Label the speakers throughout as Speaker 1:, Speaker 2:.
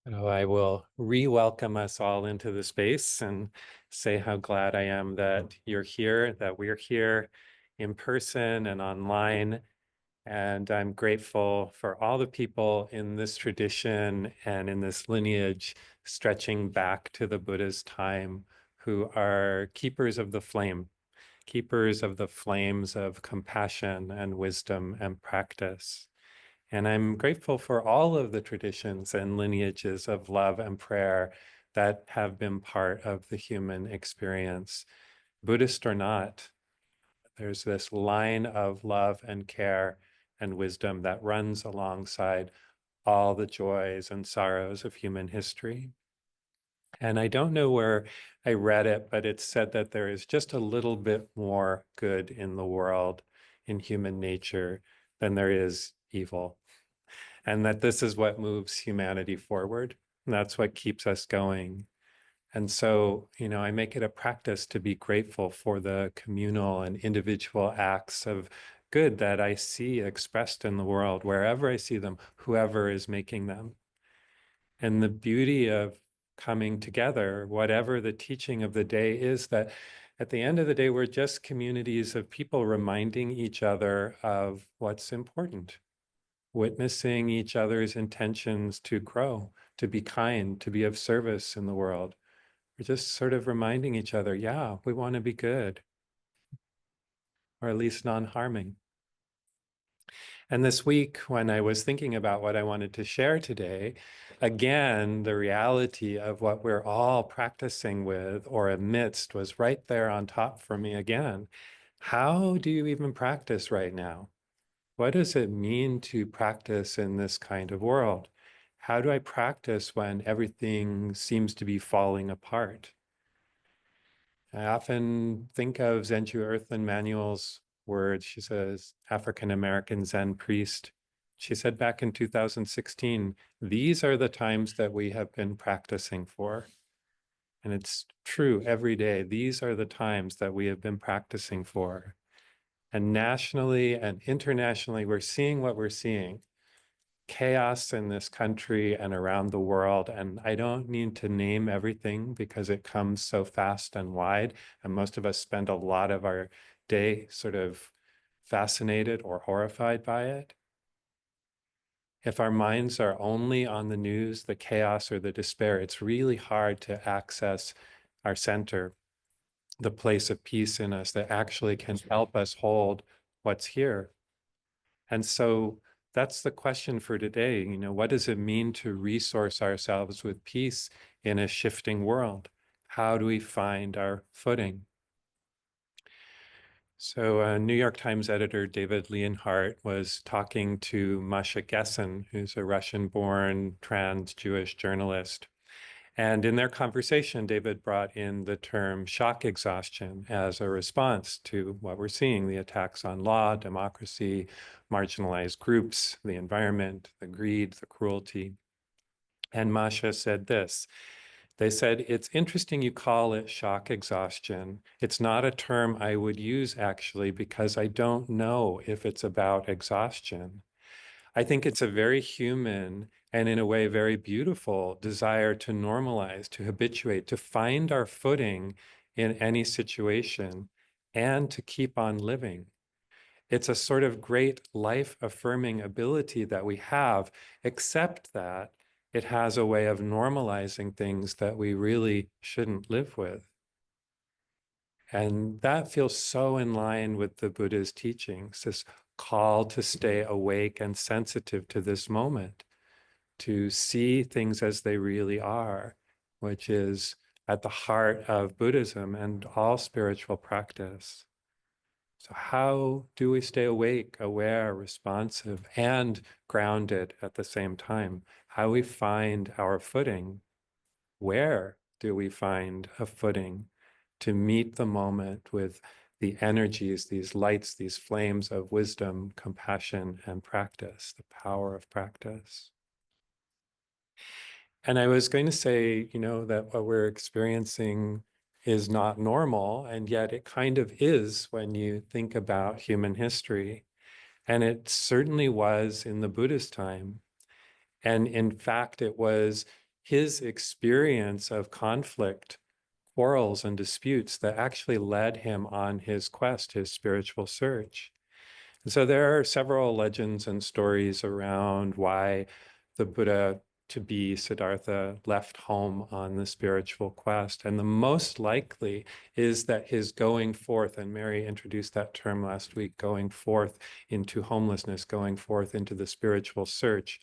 Speaker 1: Oh, I will re-welcome us all into the space and say how glad I am that you're here, that we're here in person and online. And I'm grateful for all the people in this tradition and in this lineage stretching back to the Buddha's time who are keepers of the flame, keepers of the flames of compassion and wisdom and practice. And I'm grateful for all of the traditions and lineages of love and prayer that have been part of the human experience, Buddhist or not. There's this line of love and care and wisdom that runs alongside all the joys and sorrows of human history. And I don't know where I read it, but it said that there is just a little bit more good in the world, in human nature, than there is evil, and that this is what moves humanity forward. And that's what keeps us going. And so, I make it a practice to be grateful for the communal and individual acts of good that I see expressed in the world, wherever I see them, whoever is making them. And the beauty of coming together, whatever the teaching of the day is, that at the end of the day, we're just communities of people reminding each other of what's important, witnessing each other's intentions to grow, to be kind, to be of service in the world. We're just sort of reminding each other, yeah, we want to be good, or at least non-harming. And this week, when I was thinking about what I wanted to share today, again, the reality of what we're all practicing with or amidst was right there on top for me again. How do you even practice right now? What does it mean to practice in this kind of world? How do I practice when everything seems to be falling apart? I often think of Zenju Earthlyn Manuel's words. She's an African-American Zen priest. She said back in 2016, these are the times that we have been practicing for. And it's true every day. These are the times that we have been practicing for. And nationally and internationally, we're seeing what we're seeing. Chaos in this country and around the world. And I don't need to name everything because it comes so fast and wide. And most of us spend a lot of our day sort of fascinated or horrified by it. If our minds are only on the news, the chaos or the despair, it's really hard to access our center, the place of peace in us that actually can help us hold what's here. And so that's the question for today. What does it mean to resource ourselves with peace in a shifting world? How do we find our footing? So, New York Times editor David Leonhardt was talking to Masha Gessen, who's a Russian-born trans-Jewish journalist. And in their conversation, David brought in the term shock exhaustion as a response to what we're seeing, the attacks on law, democracy, marginalized groups, the environment, the greed, the cruelty. And Masha said this. They said, it's interesting you call it shock exhaustion. It's not a term I would use actually because I don't know if it's about exhaustion. I think it's a very human and in a way very beautiful desire to normalize, to habituate, to find our footing in any situation and to keep on living. It's a sort of great life affirming ability that we have, except that it has a way of normalizing things that we really shouldn't live with. And that feels so in line with the Buddha's teachings, this call to stay awake and sensitive to this moment, to see things as they really are, which is at the heart of Buddhism and all spiritual practice. So, how do we stay awake, aware, responsive, and grounded at the same time? How we find our footing? Where do we find a footing to meet the moment with the energies, these lights, these flames of wisdom, compassion, and practice, the power of practice? And I was going to say, that what we're experiencing is not normal, and yet it kind of is when you think about human history. And it certainly was in the Buddhist time. And in fact, it was his experience of conflict, quarrels, and disputes that actually led him on his quest, his spiritual search. And so there are several legends and stories around why the Buddha, to be Siddhartha, left home on the spiritual quest. And the most likely is that his going forth, and Mary introduced that term last week, going forth into homelessness, going forth into the spiritual search,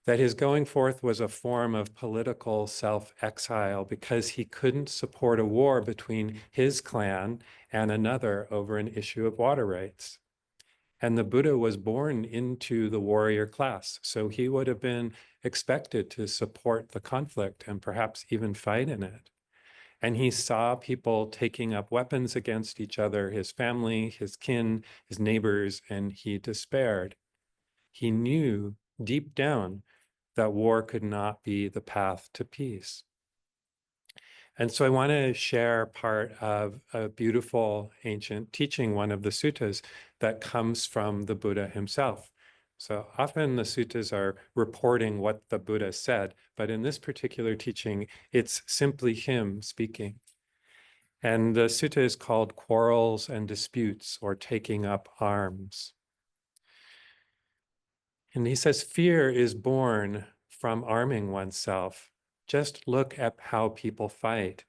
Speaker 1: that his going forth was a form of political self-exile because he couldn't support a war between his clan and another over an issue of water rights. And the Buddha was born into the warrior class, so he would have been expected to support the conflict and perhaps even fight in it. And he saw people taking up weapons against each other, his family, his kin, his neighbors, and he despaired. He knew deep down that war could not be the path to peace. And so I want to share part of a beautiful ancient teaching, one of the suttas that comes from the Buddha himself. So often the suttas are reporting what the Buddha said, but in this particular teaching, it's simply him speaking. And the sutta is called Quarrels and Disputes, or Taking Up Arms. And he says, fear is born from arming oneself. Just look at how people fight.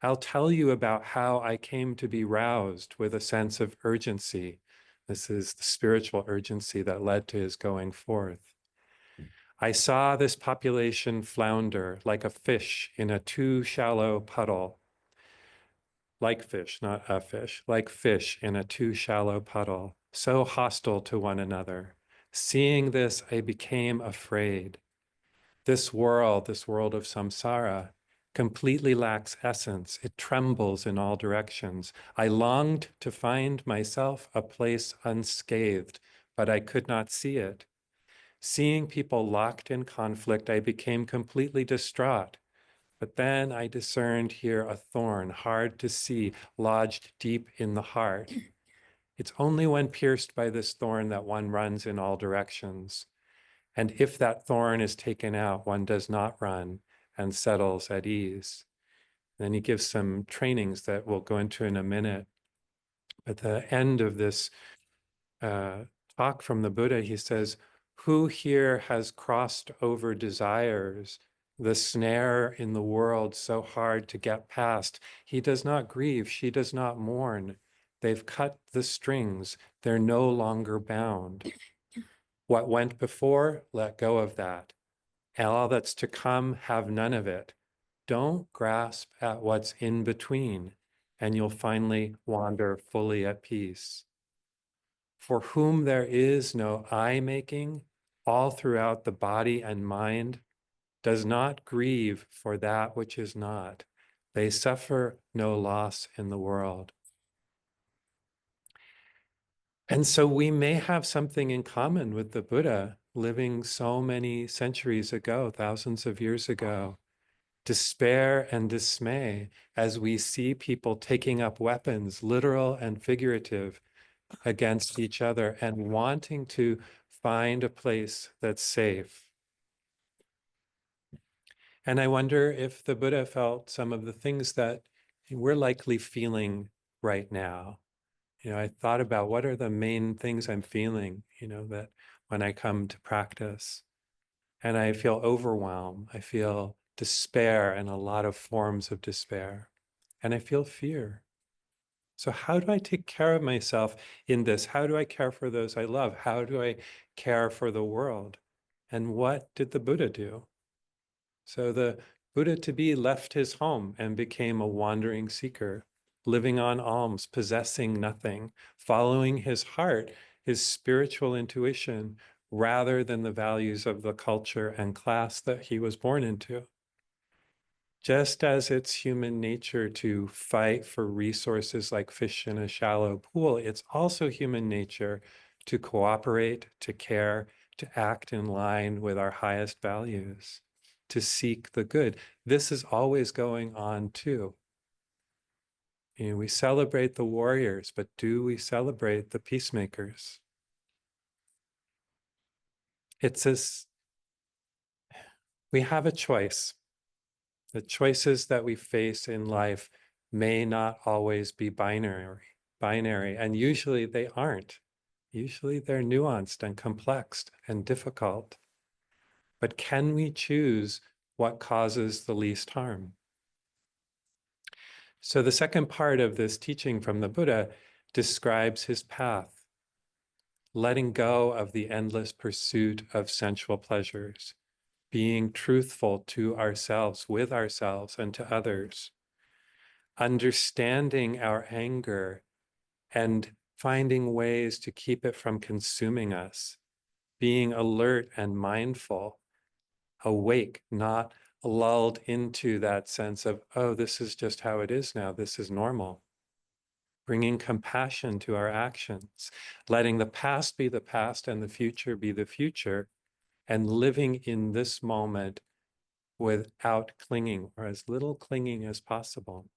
Speaker 1: I'll tell you about how I came to be roused with a sense of urgency. This is the spiritual urgency that led to his going forth. I saw this population flounder like a fish in a too shallow puddle. Like fish, not a fish, like fish in a too shallow puddle, so hostile to one another. Seeing this, I became afraid. This world of samsara, completely lacks essence. It trembles in all directions. I longed to find myself a place unscathed, but I could not see it. Seeing people locked in conflict, I became completely distraught. But then I discerned here a thorn, hard to see, lodged deep in the heart. It's only when pierced by this thorn that one runs in all directions. And if that thorn is taken out, one does not run and settles at ease. Then he gives some trainings that we'll go into in a minute. At the end of this talk from the Buddha, he says, who here has crossed over desires, the snare in the world so hard to get past? He does not grieve, she does not mourn. They've cut the strings, they're no longer bound. What went before, let go of that. And all that's to come, have none of it. Don't grasp at what's in between, and you'll finally wander fully at peace. For whom there is no I-making, all throughout the body and mind, does not grieve for that which is not. They suffer no loss in the world. And so we may have something in common with the Buddha living so many centuries ago, thousands of years ago. Despair and dismay as we see people taking up weapons, literal and figurative, against each other and wanting to find a place that's safe. And I wonder if the Buddha felt some of the things that we're likely feeling right now. I thought about what are the main things I'm feeling, that when I come to practice. And I feel overwhelmed. I feel despair and a lot of forms of despair. And I feel fear. So how do I take care of myself in this? How do I care for those I love? How do I care for the world? And what did the Buddha do? So the Buddha to be left his home and became a wandering seeker, living on alms, possessing nothing, following his heart, his spiritual intuition, rather than the values of the culture and class that he was born into. Just as it's human nature to fight for resources like fish in a shallow pool, it's also human nature to cooperate, to care, to act in line with our highest values, to seek the good. This is always going on too. We celebrate the warriors, but do we celebrate the peacemakers? It's this We have a choice. The choices that we face in life may not always be binary, and usually they aren't. Usually they're nuanced and complex and difficult. But can we choose what causes the least harm? So the second part of this teaching from the Buddha describes his path, letting go of the endless pursuit of sensual pleasures, being truthful to ourselves, with ourselves, and to others, understanding our anger and finding ways to keep it from consuming us, being alert and mindful, awake, not lulled into that sense of, oh, this is just how it is now, this is normal. Bringing compassion to our actions, letting the past be the past and the future be the future, and living in this moment without clinging, or as little clinging as possible.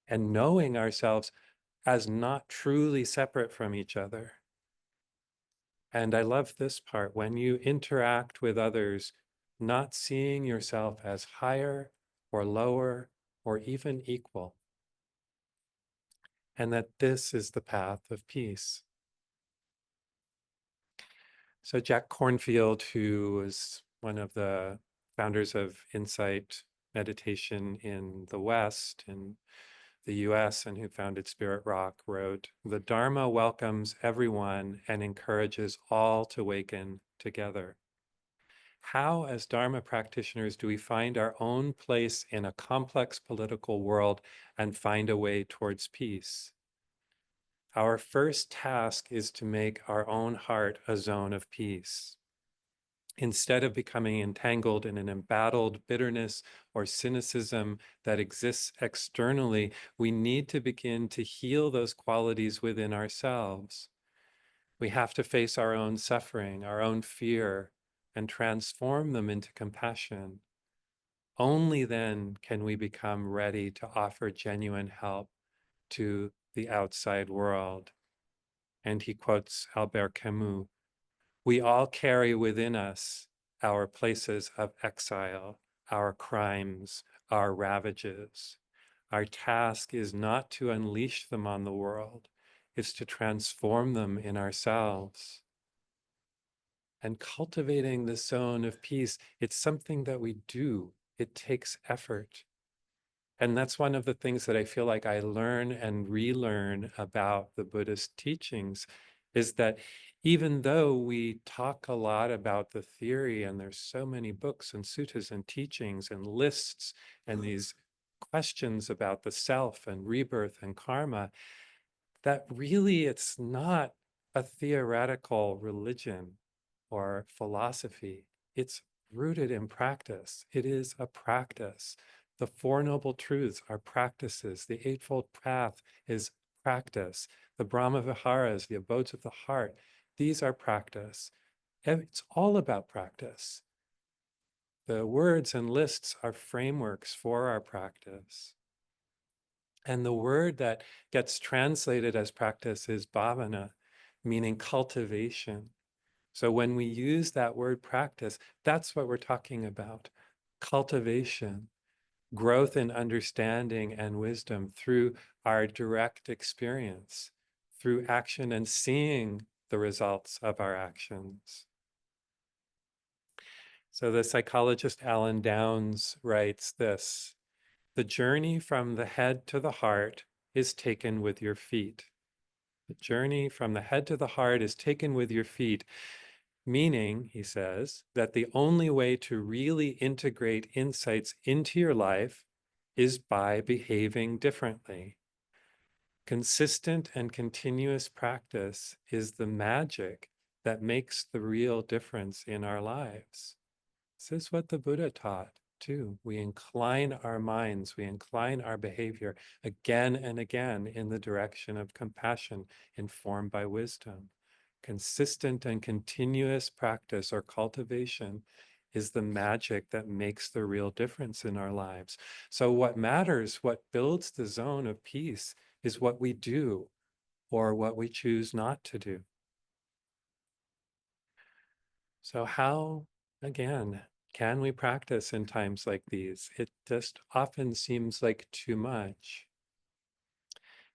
Speaker 1: And knowing ourselves as not truly separate from each other. And I love this part, when you interact with others, not seeing yourself as higher or lower or even equal. And that this is the path of peace. So Jack Kornfield, who was one of the founders of Insight meditation in the West, in the US, and who founded Spirit Rock, wrote, "The Dharma welcomes everyone and encourages all to waken together." How, as Dharma practitioners, do we find our own place in a complex political world and find a way towards peace? Our first task is to make our own heart a zone of peace. Instead of becoming entangled in an embattled bitterness or cynicism that exists externally, we need to begin to heal those qualities within ourselves. We have to face our own suffering, our own fear, and transform them into compassion. Only then can we become ready to offer genuine help to the outside world. And he quotes Albert Camus, "We all carry within us our places of exile, our crimes, our ravages. Our task is not to unleash them on the world, it's to transform them in ourselves." And cultivating the zone of peace, it's something that we do. It takes effort. And that's one of the things that I feel like I learn and relearn about the Buddhist teachings, is that even though we talk a lot about the theory, and there's so many books and suttas and teachings and lists and these questions about the self and rebirth and karma, that really it's not a theoretical religion or philosophy. It's rooted in practice. It is a practice. The Four Noble Truths are practices. The Eightfold Path is practice. The Brahma Viharas, the abodes of the heart, these are practice. It's all about practice. The words and lists are frameworks for our practice. And the word that gets translated as practice is bhavana, meaning cultivation. So when we use that word practice, that's what we're talking about. Cultivation, growth in understanding and wisdom through our direct experience, through action and seeing the results of our actions. So the psychologist Alan Downs writes this: "The journey from the head to the heart is taken with your feet." The journey from the head to the heart is taken with your feet. Meaning, he says, that the only way to really integrate insights into your life is by behaving differently. Consistent and continuous practice is the magic that makes the real difference in our lives. This is what the Buddha taught too. We incline our minds, we incline our behavior again and again in the direction of compassion informed by wisdom. Consistent and continuous practice or cultivation is the magic that makes the real difference in our lives. So what matters, what builds the zone of peace, is what we do or what we choose not to do. So how, again, Can we practice in times like these? It just often seems like too much.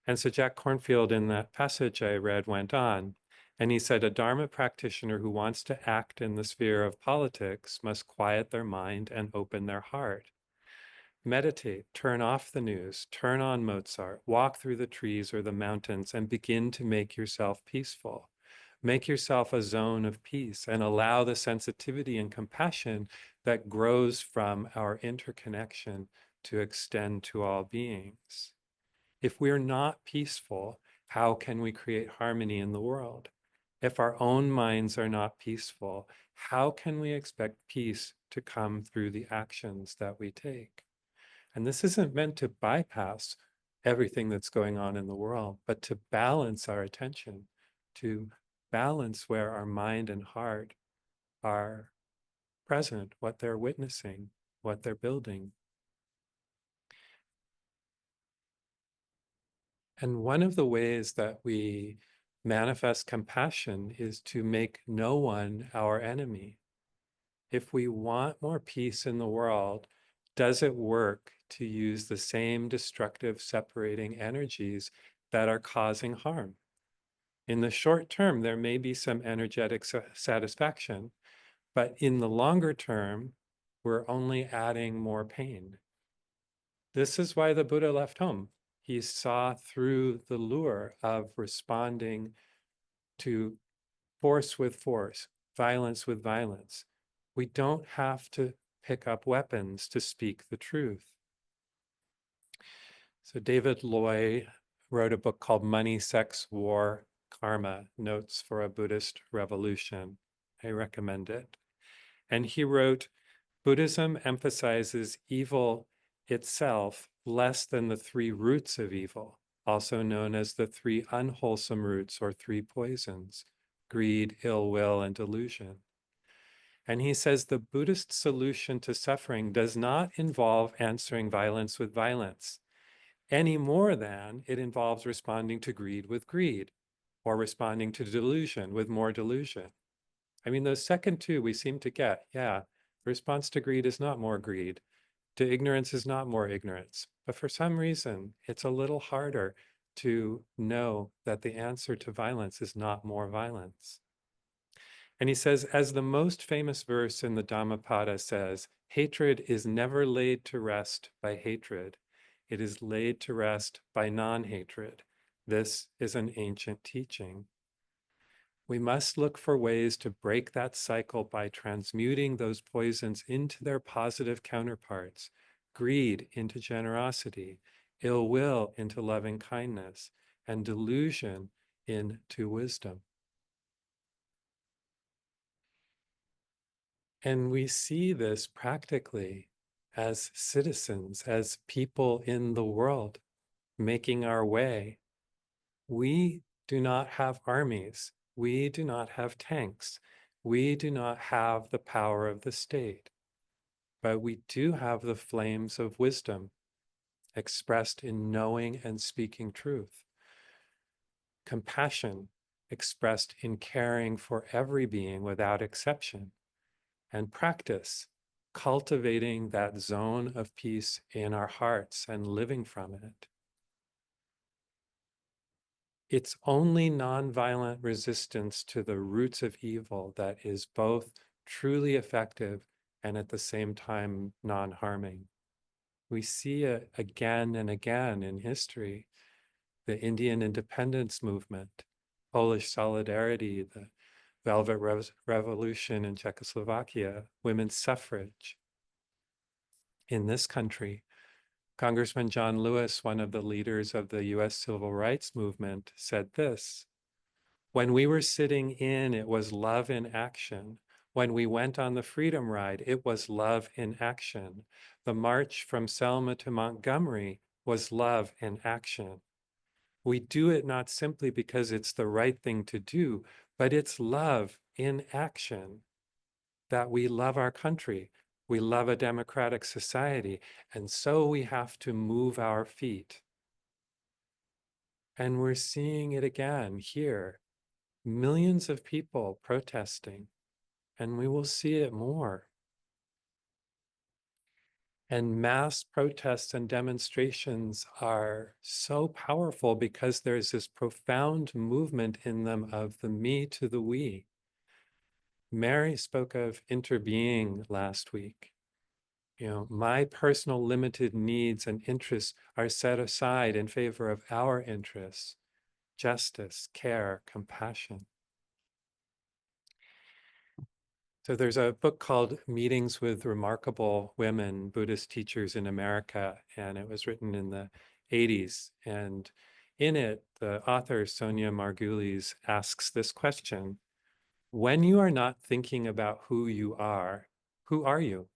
Speaker 1: And so Jack Kornfield, in that passage I read, went on, and he said, a Dharma practitioner who wants to act in the sphere of politics must quiet their mind and open their heart. Meditate, turn off the news, turn on Mozart, walk through the trees or the mountains, and begin to make yourself peaceful. Make yourself a zone of peace and allow the sensitivity and compassion that grows from our interconnection to extend to all beings. If we're not peaceful, how can we create harmony in the world? If our own minds are not peaceful, how can we expect peace to come through the actions that we take? And this isn't meant to bypass everything that's going on in the world, but to balance our attention, to balance where our mind and heart are present, what they're witnessing, what they're building. And one of the ways that we manifest compassion is to make no one our enemy. If we want more peace in the world, does it work to use the same destructive separating energies that are causing harm? In the short term, there may be some energetic satisfaction, but in the longer term, we're only adding more pain. This is why the Buddha left home. He saw through the lure of responding to force with force, violence with violence. We don't have to pick up weapons to speak the truth. So David Loy wrote a book called Money, Sex, War, Karma, Notes for a Buddhist Revolution. I recommend it. And he wrote, Buddhism emphasizes evil itself less than the three roots of evil, also known as the three unwholesome roots or three poisons: greed, ill will, and delusion. And he says the Buddhist solution to suffering does not involve answering violence with violence, any more than it involves responding to greed with greed, or responding to delusion with more delusion. I mean, those second two we seem to get. Yeah, response to greed is not more greed. To ignorance is not more ignorance. But for some reason, it's a little harder to know that the answer to violence is not more violence. And he says, as the most famous verse in the Dhammapada says, hatred is never laid to rest by hatred. It is laid to rest by non-hatred. This is an ancient teaching. We must look for ways to break that cycle by transmuting those poisons into their positive counterparts: greed into generosity, ill will into loving kindness, and delusion into wisdom. And we see this practically as citizens, as people in the world, making our way. We do not have armies. We do not have tanks. We do not have the power of the state. But we do have the flames of wisdom expressed in knowing and speaking truth. Compassion expressed in caring for every being without exception. And practice, cultivating that zone of peace in our hearts and living from it. It's only nonviolent resistance to the roots of evil that is both truly effective and at the same time non-harming. We see it again and again in history: the Indian independence movement, Polish solidarity, the Velvet Revolution in Czechoslovakia, women's suffrage. In this country, Congressman John Lewis, one of the leaders of the US Civil Rights Movement, said this: when we were sitting in, it was love in action. When we went on the Freedom Ride, it was love in action. The march from Selma to Montgomery was love in action. We do it not simply because it's the right thing to do, but it's love in action. That we love our country, we love a democratic society, and so we have to move our feet. And we're seeing it again here. Millions of people protesting, and we will see it more. And mass protests and demonstrations are so powerful because there's this profound movement in them of the me to the we. Mary spoke of interbeing last week. You know, my personal limited needs and interests are set aside in favor of our interests, justice, care, compassion. So there's a book called Meetings with Remarkable Women, Buddhist Teachers in America, and it was written in the 80s. And in it, the author, Sonia Margulies, asks this question: when you are not thinking about who you are, who are you?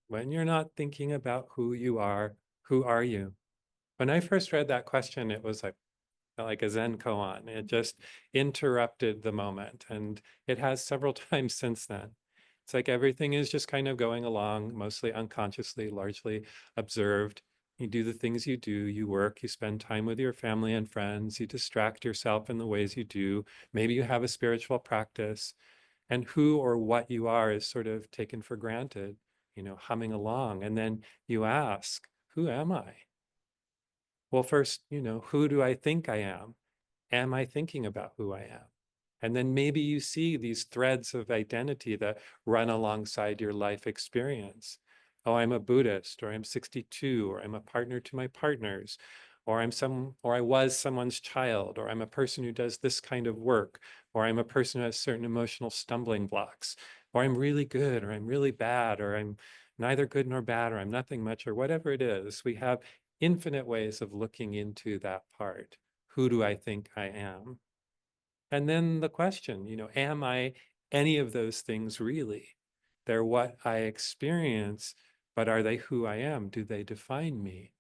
Speaker 1: When you're not thinking about who you are, who are you? When I first read that question, it was like a Zen koan. It just interrupted the moment. And it has several times since then. It's like everything is just kind of going along, mostly unconsciously, largely observed. You do the things you do, you work, you spend time with your family and friends, you distract yourself in the ways you do. Maybe you have a spiritual practice, and who or what you are is sort of taken for granted, you know, humming along. And then you ask, who am I? Well, first, you know, who do I think I am? Am I thinking about who I am? And then maybe you see these threads of identity that run alongside your life experience. Oh, I'm a Buddhist, or I'm 62, or I'm a partner to my partners, or I was someone's child, or I'm a person who does this kind of work, or I'm a person who has certain emotional stumbling blocks, or I'm really good, or I'm really bad, or I'm neither good nor bad, or I'm nothing much, or whatever it is. We have infinite ways of looking into that part. Who do I think I am? And then the question, you know, am I any of those things really? They're what I experience, but are they who I am? Do they define me?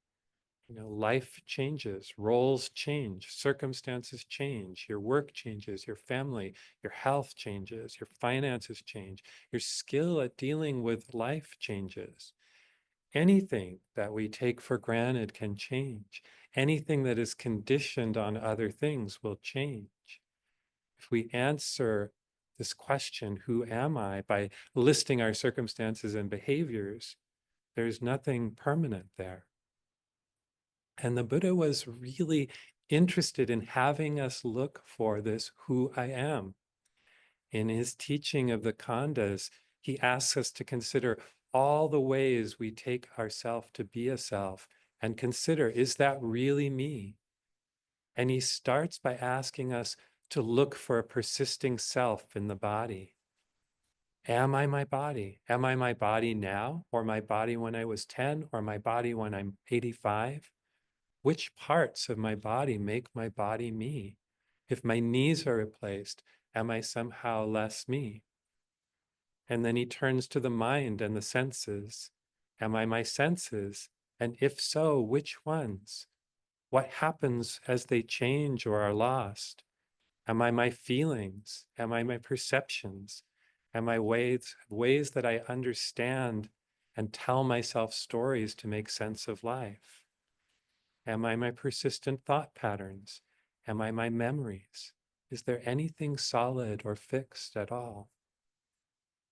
Speaker 1: You know, life changes, roles change, circumstances change, your work changes, your family, your health changes, your finances change, your skill at dealing with life changes. Anything that we take for granted can change. Anything that is conditioned on other things will change. If we answer this question, who am I, by listing our circumstances and behaviors, there's nothing permanent there. And the Buddha was really interested in having us look for this who I am. In his teaching of the khandhas, he asks us to consider all the ways we take ourself to be a self and consider, is that really me? And he starts by asking us to look for a persisting self in the body. Am I my body? Am I my body now, or my body when I was 10, or my body when I'm 85? Which parts of my body make my body me? If my knees are replaced, am I somehow less me? And then he turns to the mind and the senses. Am I my senses? And if so, which ones? What happens as they change or are lost? Am I my feelings? Am I my perceptions? Am I ways that I understand and tell myself stories to make sense of life? Am I my persistent thought patterns? Am I my memories? Is there anything solid or fixed at all?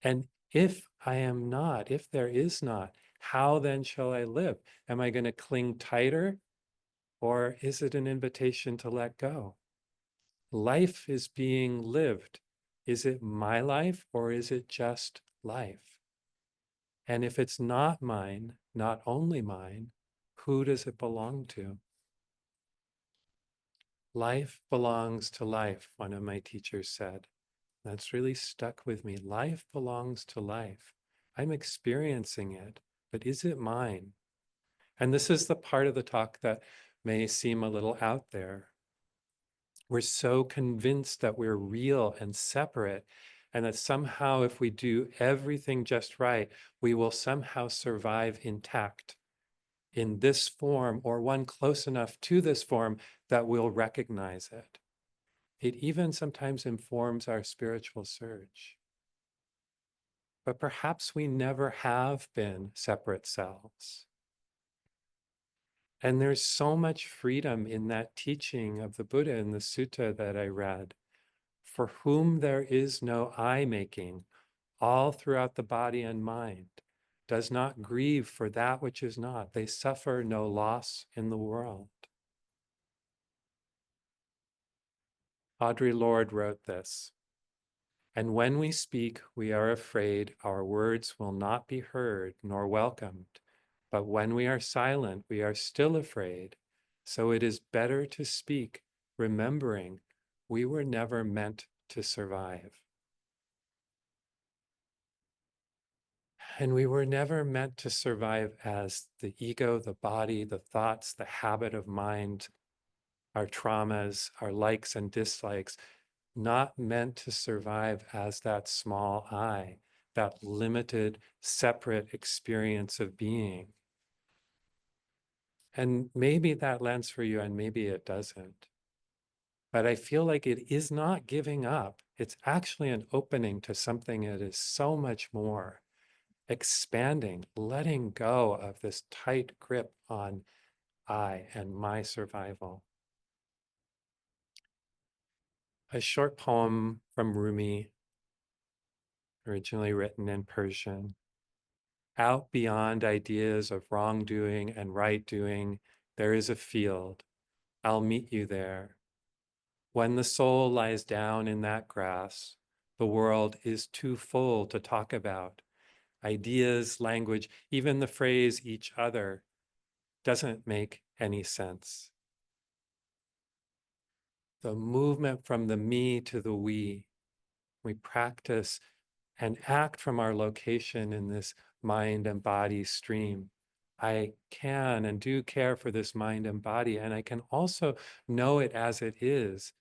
Speaker 1: And if I am not, if there is not, how then shall I live? Am I going to cling tighter, or is it an invitation to let go? Life is being lived. Is it my life, or is it just life? And if it's not mine, not only mine, who does it belong to? Life belongs to life, one of my teachers said. That's really stuck with me. Life belongs to life. I'm experiencing it, but is it mine? And this is the part of the talk that may seem a little out there. We're so convinced that we're real and separate, and that somehow if we do everything just right, we will somehow survive intact in this form, or one close enough to this form that we'll recognize it. It even sometimes informs our spiritual search. But perhaps we never have been separate selves. And there's so much freedom in that teaching of the Buddha in the sutta that I read. For whom there is no I making, all throughout the body and mind, does not grieve for that which is not. They suffer no loss in the world. Audre Lorde wrote this. And when we speak, we are afraid our words will not be heard nor welcomed. But when we are silent, we are still afraid. So it is better to speak, remembering we were never meant to survive. And we were never meant to survive as the ego, the body, the thoughts, the habit of mind, our traumas, our likes and dislikes, not meant to survive as that small I, that limited, separate experience of being. And maybe that lands for you and maybe it doesn't. But I feel like it is not giving up. It's actually an opening to something that is so much more, expanding, letting go of this tight grip on I and my survival. A short poem from Rumi, originally written in Persian. Out beyond ideas of wrongdoing and right doing, there is a field. I'll meet you there. When the soul lies down in that grass, the world is too full to talk about. Ideas, language, even the phrase each other doesn't make any sense. The movement from the me to the we practice and act from our location in this mind and body stream. I can and do care for this mind and body, and I can also know it as it is.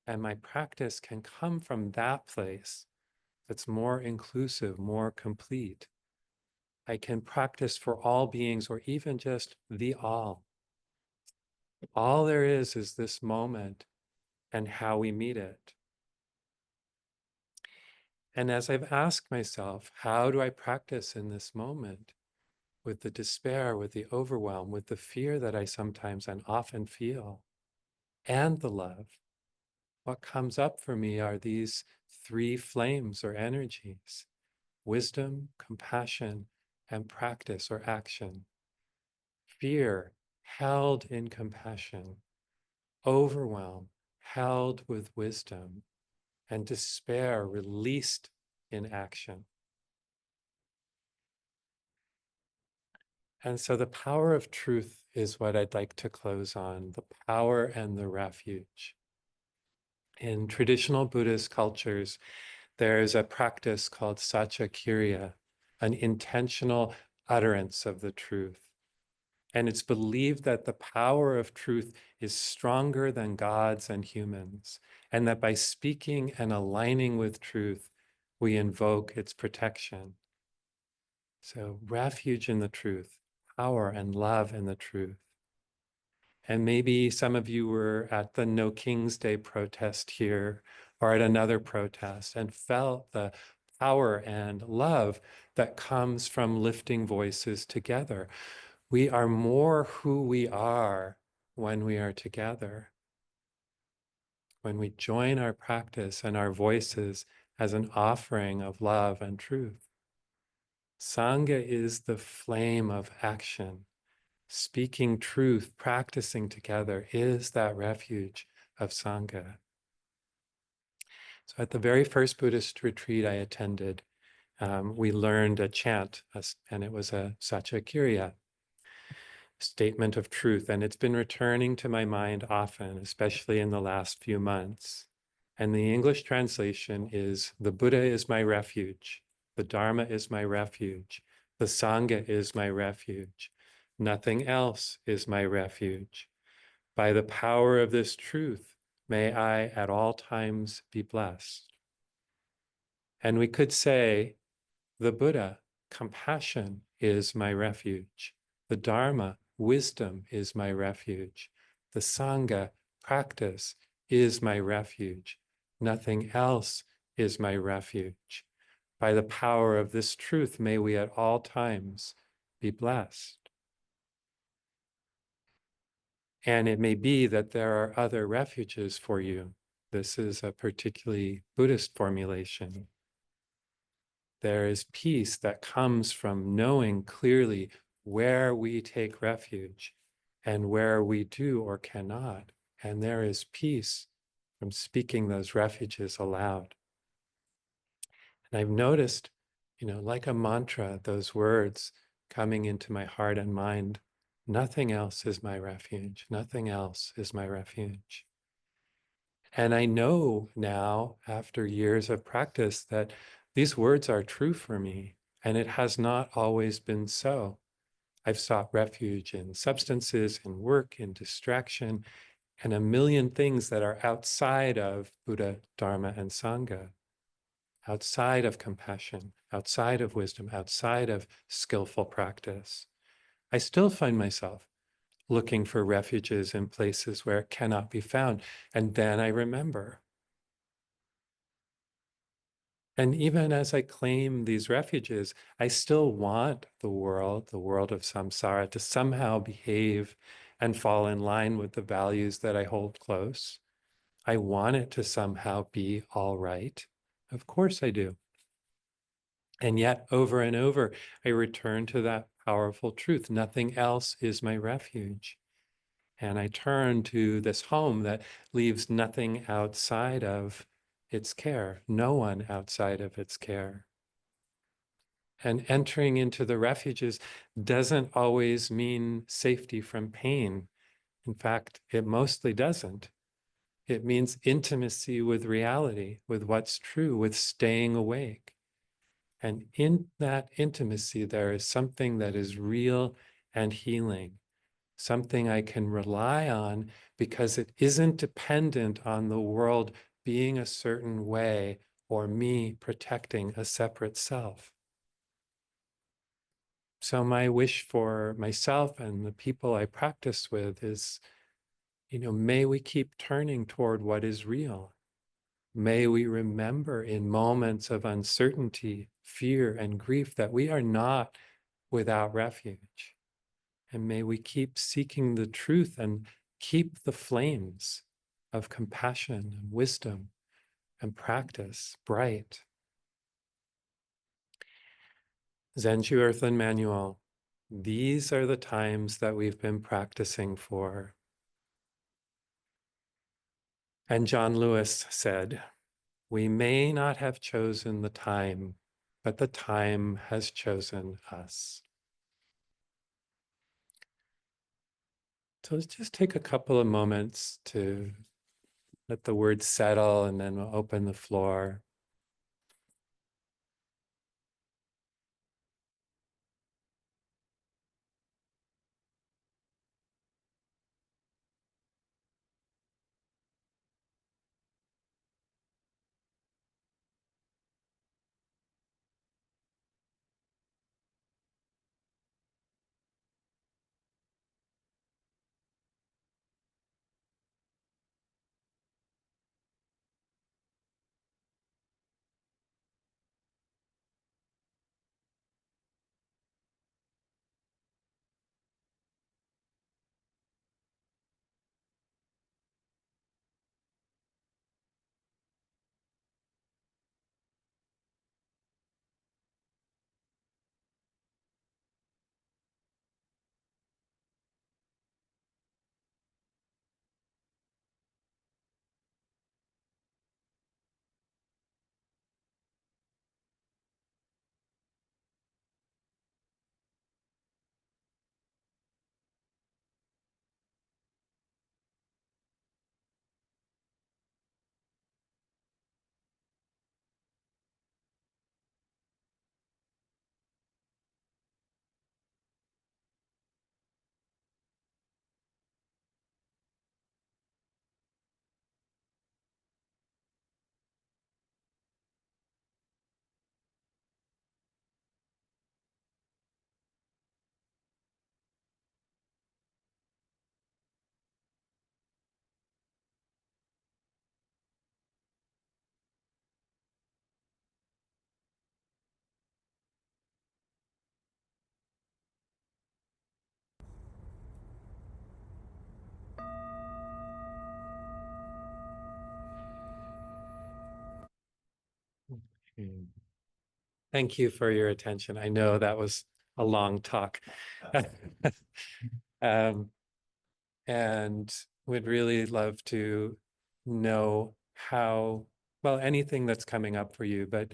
Speaker 1: And my practice can come from that place that's more inclusive, more complete. I can practice for all beings or even just the all. All there is this moment and how we meet it. And as I've asked myself, how do I practice in this moment with the despair, with the overwhelm, with the fear that I sometimes and often feel, and the love? What comes up for me are these three flames or energies: wisdom, compassion, and practice or action. Fear held in compassion, overwhelm held with wisdom, and despair released in action. And so the power of truth is what I'd like to close on, the power and the refuge. In traditional Buddhist cultures, there's a practice called saccakiriya, an intentional utterance of the truth. And it's believed that the power of truth is stronger than gods and humans, and that by speaking and aligning with truth, we invoke its protection. So refuge in the truth, power and love in the truth. And maybe some of you were at the No King's Day protest here or at another protest and felt the power and love that comes from lifting voices together. We are more who we are when we are together. When we join our practice and our voices as an offering of love and truth. Sangha is the flame of action. Speaking truth, practicing together is that refuge of Sangha. So at the very first Buddhist retreat I attended, we learned a chant, and it was a saccakiriya, statement of truth. And it's been returning to my mind often, especially in the last few months. And the English translation is, the Buddha is my refuge. The Dharma is my refuge. The Sangha is my refuge. Nothing else is my refuge. By the power of this truth, may I at all times be blessed. And we could say, the Buddha, compassion is my refuge. The Dharma, wisdom is my refuge. The Sangha, practice is my refuge. Nothing else is my refuge. By the power of this truth, may we at all times be blessed. And it may be that there are other refuges for you. This is a particularly Buddhist formulation. There is peace that comes from knowing clearly where we take refuge and where we do or cannot. And there is peace from speaking those refuges aloud. And I've noticed, like a mantra, those words coming into my heart and mind, nothing else is my refuge. Nothing else is my refuge. And I know now, after years of practice, that these words are true for me, and it has not always been so. I've sought refuge in substances, in work, in distraction, and a million things that are outside of Buddha, Dharma, and Sangha, outside of compassion, outside of wisdom, outside of skillful practice. I still find myself looking for refuges in places where it cannot be found. And then I remember. And even as I claim these refuges, I still want the world of samsara, to somehow behave and fall in line with the values that I hold close. I want it to somehow be all right. Of course I do. And yet, over and over, I return to that powerful truth. Nothing else is my refuge. And I turn to this home that leaves nothing outside of its care, no one outside of its care. And entering into the refuges doesn't always mean safety from pain. In fact, it mostly doesn't. It means intimacy with reality, with what's true, with staying awake. And in that intimacy, there is something that is real and healing, something I can rely on because it isn't dependent on the world being a certain way or me protecting a separate self. So my wish for myself and the people I practice with is, may we keep turning toward what is real. May we remember in moments of uncertainty, fear, and grief that we are not without refuge. And may we keep seeking the truth and keep the flames of compassion and wisdom and practice bright. Zenshu Earthland Manual, these are the times that we've been practicing for. And John Lewis said, we may not have chosen the time, but the time has chosen us. So let's just take a couple of moments to let the words settle, and then we'll open the floor. Okay. Thank you for your attention. I know that was a long talk. Um, and would really love to know how, well, anything that's coming up for you, but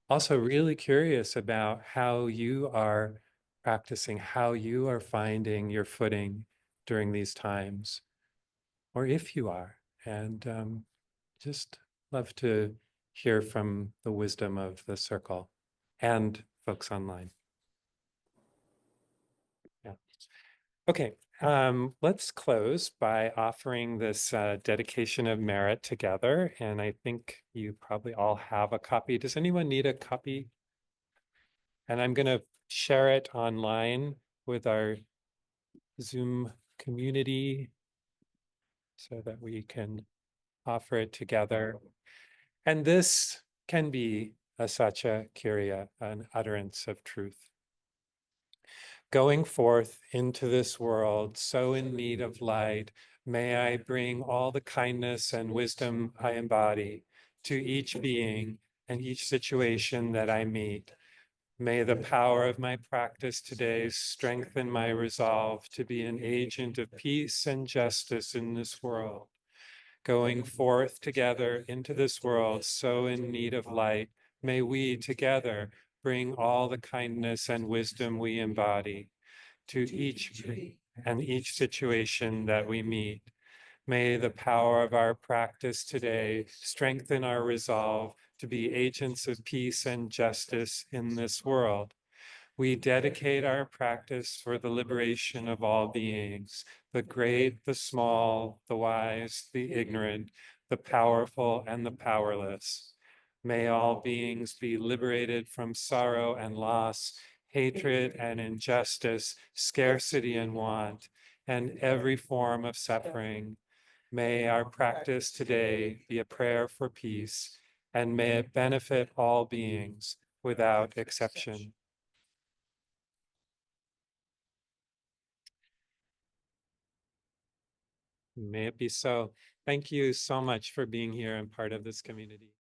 Speaker 1: also really curious about how you are practicing, how you are finding your footing during these times, or if you are. And just love to hear from the wisdom of the circle and folks online. Yeah. Okay, let's close by offering this dedication of merit together. And I think you probably all have a copy. Does anyone need a copy? And I'm going to share it online with our Zoom community so that we can offer it together. And this can be a Satya Kriya, an utterance of truth. Going forth into this world, so in need of light, may I bring all the kindness and wisdom I embody to each being and each situation that I meet. May the power of my practice today strengthen my resolve to be an agent of peace and justice in this world. Going forth together into this world, so in need of light, may we together bring all the kindness and wisdom we embody to each and each situation that we meet. May the power of our practice today strengthen our resolve to be agents of peace and justice in this world. We dedicate our practice for the liberation of all beings, the great, the small, the wise, the ignorant, the powerful, and the powerless. May all beings be liberated from sorrow and loss, hatred and injustice, scarcity and want, and every form of suffering. May our practice today be a prayer for peace, and may it benefit all beings without exception. May it be so. Thank you so much for being here and part of this community.